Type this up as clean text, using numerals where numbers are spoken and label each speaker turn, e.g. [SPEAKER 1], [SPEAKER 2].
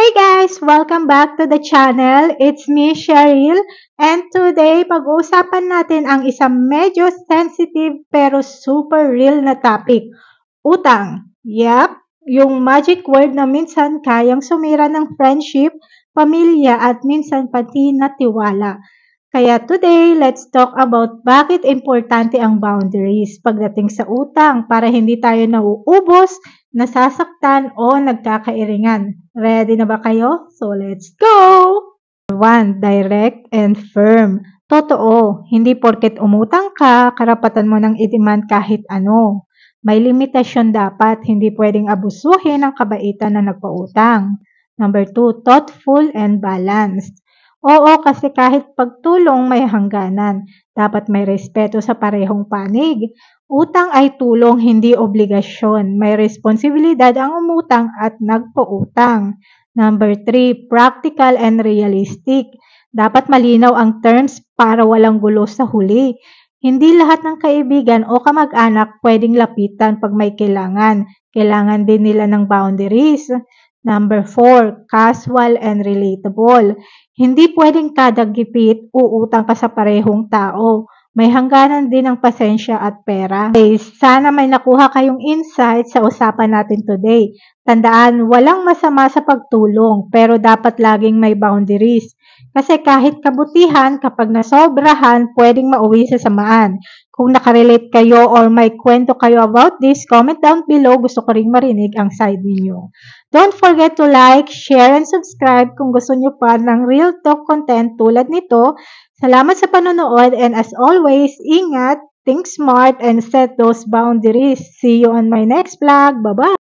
[SPEAKER 1] Hey guys! Welcome back to the channel. It's me, Cheryl. And today, pag-uusapan natin ang isang medyo sensitive pero super real na topic. Utang. Yep, yung magic word na minsan kayang sumira ng friendship, pamilya at minsan pati na tiwala. Kaya today, let's talk about bakit importante ang boundaries pagdating sa utang para hindi tayo nauubos, nasasaktan o nagkakairingan. Ready na ba kayo? So let's go! 1. Direct and firm. Totoo, hindi porket umutang ka, karapatan mo nang i-demand kahit ano. May limitasyon dapat, hindi pwedeng abusuhin ang kabaitan na nagpautang. Number 2, thoughtful and balanced. Oo, kasi kahit pagtulong may hangganan. Dapat may respeto sa parehong panig. Utang ay tulong, hindi obligasyon. May responsibilidad ang umutang at nagpautang. Number 3, practical and realistic. Dapat malinaw ang terms para walang gulo sa huli. Hindi lahat ng kaibigan o kamag-anak pwedeng lapitan pag may kailangan. Kailangan din nila ng boundaries. Number 4, casual and relatable. Hindi pwedeng kada gipit uutang ka sa parehong tao. May hangganan din ang pasensya at pera. Okay, sana may nakuha kayong insight sa usapan natin today. Tandaan, walang masama sa pagtulong, pero dapat laging may boundaries. Kasi kahit kabutihan, kapag nasobrahan, pwedeng mauwi sa samaan. Kung nakarelate kayo or may kwento kayo about this, comment down below. Gusto ko ring marinig ang side ninyo. Don't forget to like, share, and subscribe kung gusto nyo pa ng real talk content tulad nito. Salamat sa panonood and as always, ingat, think smart, and set those boundaries. See you on my next vlog. Bye-bye!